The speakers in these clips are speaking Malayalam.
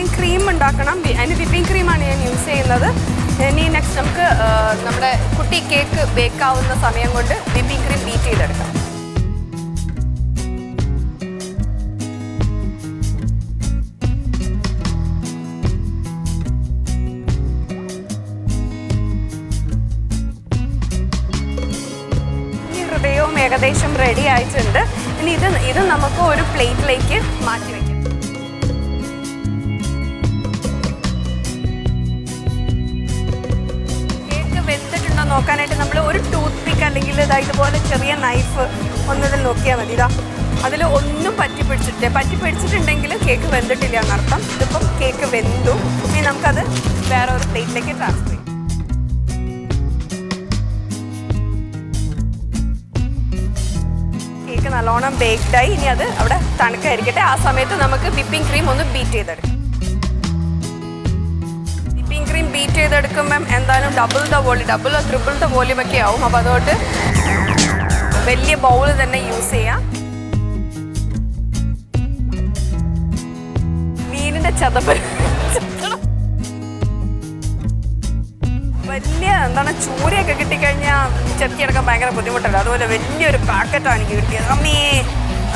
വിപ്പിംഗ് ക്രീം ഉണ്ടാക്കണം. അതിന് വിപ്പിംഗ് ക്രീമാണ് ഞാൻ യൂസ് ചെയ്യുന്നത്. ഇനി നെക്സ്റ്റ് നമുക്ക് നമ്മുടെ കുട്ടി കേക്ക് ബേക്കാവുന്ന സമയം കൊണ്ട് വിപ്പിംഗ് ക്രീം ബീറ്റ് ചെയ്തെടുക്കാം. ഈ ഹൃദയവും ഏകദേശം റെഡി ആയിട്ടുണ്ട്. ഇനി ഇത് നമുക്ക് ഒരു പ്ലേറ്റിലേക്ക് മാറ്റി വയ്ക്കാം. കേക്ക് വെന്തിട്ടുണ്ടോ നോക്കാനായിട്ട് നമ്മൾ ഒരു ടൂത്ത് പിക്ക് അല്ലെങ്കിൽ ഇതുപോലെ ചെറിയ നൈഫ് ഒന്നതിൽ നോക്കിയാൽ മതി. അതിൽ ഒന്നും പറ്റി പിടിച്ചിട്ടുണ്ടെങ്കിൽ കേക്ക് വെന്തിട്ടില്ല എന്നർത്ഥം. ഇതിപ്പം കേക്ക് വെന്തു. ഇനി നമുക്കത് വേറെ ഒരു പ്ലേറ്റിലേക്ക് ട്രാൻസ്ഫർ ചെയ്യാം. കേക്ക് നല്ലോണം ബേക്ക്ഡായി. ഇനി അത് അവിടെ തണുക്കായിരിക്കട്ടെ. ആ സമയത്ത് നമുക്ക് വിപ്പിംഗ് ക്രീം ഒന്ന് ബീറ്റ് ചെയ്തെടുക്കാം. വിപ്പിംഗ് ക്രീം ബീറ്റ് ചെയ്തെടുക്കുമ്പം എന്തായാലും ഡബിളോ ട്രിപ്പിൾ വോളിയം ഒക്കെ ആവും. അപ്പോൾ അതുകൊണ്ട് വലിയ ബൗൾ തന്നെ യൂസ് ചെയ്യാം. മീനിൻ്റെ ചതപ്പ് വലിയ ചൂരയൊക്കെ കിട്ടിക്കഴിഞ്ഞാൽ ചെത്തിയെടുക്കാൻ ഭയങ്കര ബുദ്ധിമുട്ടല്ല. അതുപോലെ വലിയൊരു പാക്കറ്റാണ് എനിക്ക് കിട്ടിയത്. അമ്മേ,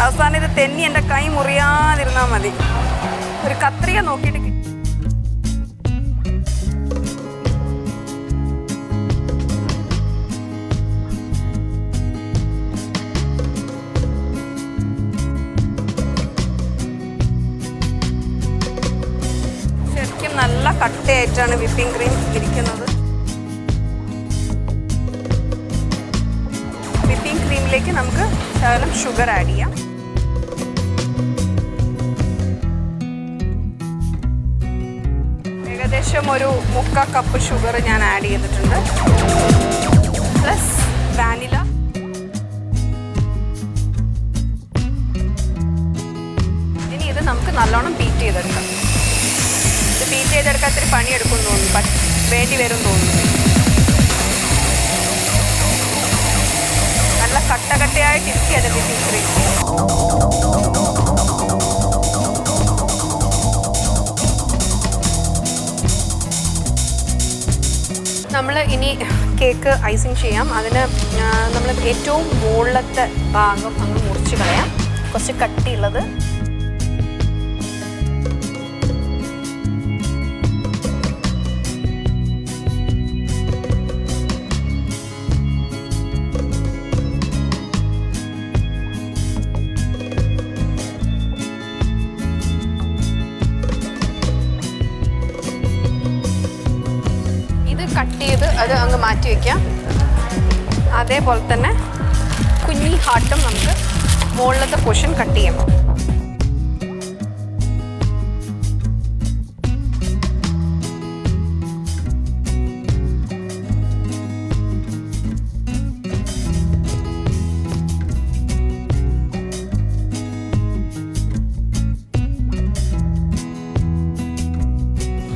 അവസാനം ഇത് തെന്നി എൻ്റെ കൈ മുറിയാതിരുന്നാൽ മതി. ഒരു കത്രിക നോക്കിയിട്ട് ശരിക്കും നല്ല കട്ടയായിട്ടാണ് വിപ്പിംഗ് ക്രീം ഇരിക്കുന്നത്. ക്രീമിലേക്ക് നമുക്ക് ശകലം ഷുഗർ ആഡ് ചെയ്യാം. ഏകദേശം ഒരു 3/4 കപ്പ് ഷുഗർ ഞാൻ ആഡ് ചെയ്തിട്ടുണ്ട്. Plus vanilla. ഇനി ഇത് നമുക്ക് നല്ലോണം ബീറ്റ് ചെയ്തെടുക്കാം. ഇത് ബീറ്റ് ചെയ്തെടുക്കാൻ ഇത്തിരി പണിയെടുക്കുമെന്ന് തോന്നുന്നു, വേണ്ടി വരും തോന്നുന്നു. നല്ല കട്ടയായിട്ട് ഇരിക്കുകയാണ് വിപ്പിംഗ് ക്രീം. നമ്മൾ ഇനി കേക്ക് ഐസിങ് ചെയ്യാം. അതിന് നമ്മൾ ഏറ്റവും മുകളിലത്തെ ഭാഗം അങ്ങ് മുറിച്ച് കളയാം. കുറച്ച് കട്ടിയുള്ളത് കട്ട് ചെയ്ത് അത് അങ്ങ് മാറ്റി വയ്ക്കാം. അതേപോലെ തന്നെ കുഞ്ഞി ഹാർട്ടും നമുക്ക് മുകളിലത്തെ പോർഷൻ കട്ട് ചെയ്യാം.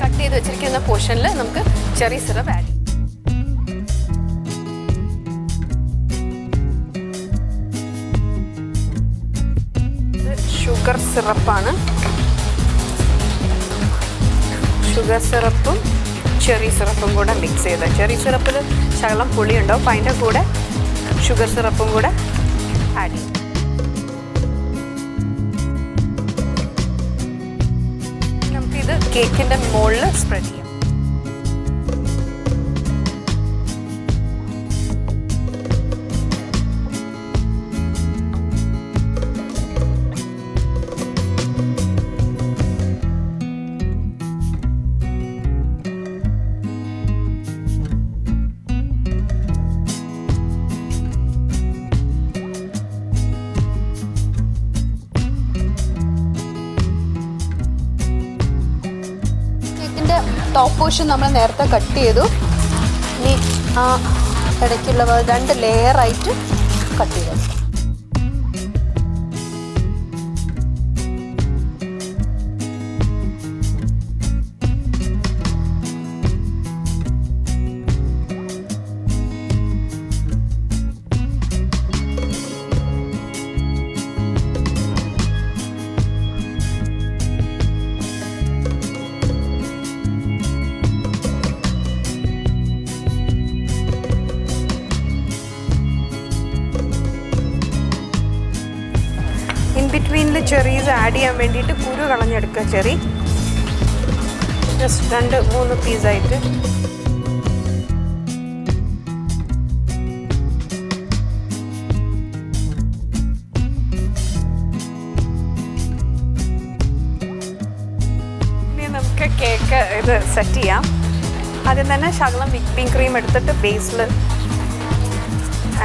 കട്ട് ചെയ്ത് വെച്ചിരിക്കുന്ന പോർഷനിൽ നമുക്ക് ചെറി സിറപ്പ് ആഡ് ചെയ്യും. ഷുഗർ സിറപ്പാണ്. ഷുഗർ സിറപ്പും ചെറി സിറപ്പും കൂടെ മിക്സ് ചെയ്ത്, ചെറി സിറപ്പിൽ ശകലം പുളിയുണ്ടാവും. അപ്പം അതിൻ്റെ കൂടെ ഷുഗർ സിറപ്പും കൂടെ ആഡ് ചെയ്യും. നമുക്കിത് കേക്കിൻ്റെ മുകളിൽ സ്പ്രെഡ് ചെയ്യാം. ടോപ്പ് പോർഷൻ നമ്മൾ നേരത്തെ കട്ട് ചെയ്തു. ഇനി ആ ഇടയ്ക്കുള്ള 2 ലെയറായിട്ട് കട്ട് ചെയ്തു. ചെറീസ് ആഡ് ചെയ്യാൻ വേണ്ടിയിട്ട് കുരു കളഞ്ഞെടുക്കുക. ചെറി ജസ്റ്റ് 2-3 പീസായിട്ട്. ഇനി നമുക്ക് കേക്ക് ഇത് സെറ്റ് ചെയ്യാം. ആദ്യം തന്നെ ശകലം വിപ്പിംഗ് ക്രീം എടുത്തിട്ട് ബേസിൽ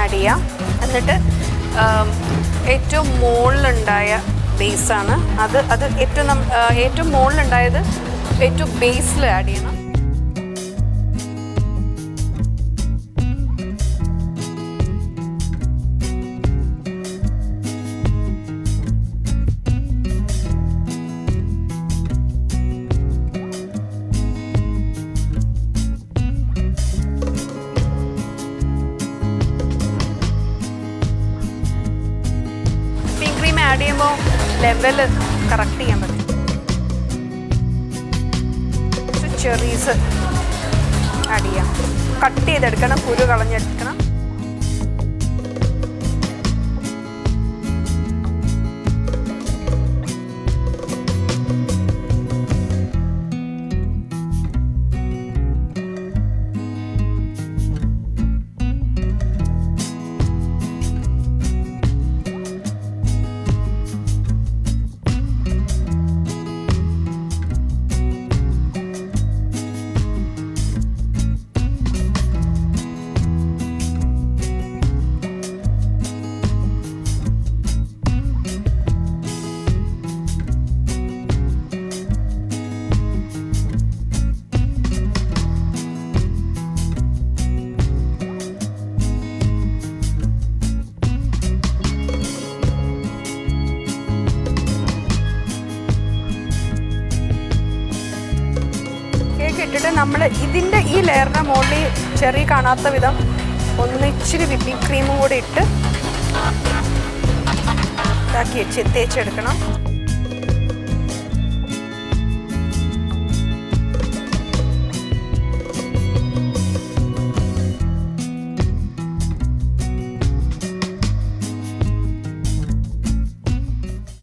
ആഡ് ചെയ്യാം. എന്നിട്ട് ഏറ്റവും മുകളിലുണ്ടായ ബേസാണ് അത് ഏറ്റവും മുകളിലുണ്ടായത് ഏറ്റവും ബേസിൽ ആഡ് ചെയ്യണം. ആഡ് ചെയ്യുമ്പോൾ ലെവൽ കറക്റ്റ് ചെയ്യാൻ പറ്റും. ചെറീസ് ആഡ് ചെയ്യാം. കട്ട് ചെയ്തെടുക്കണം, കുരു കളഞ്ഞെടുക്കണം. ഇട്ടിട്ട് നമ്മൾ ഇതിൻ്റെ ഈ ലെയറിൻ്റെ മുകളിൽ ചെറി കാണാത്ത വിധം ഇച്ചിരി വിപ്പിംഗ് ക്രീമും കൂടി ഇട്ട് ഇതാക്കി തേച്ചെടുക്കണം.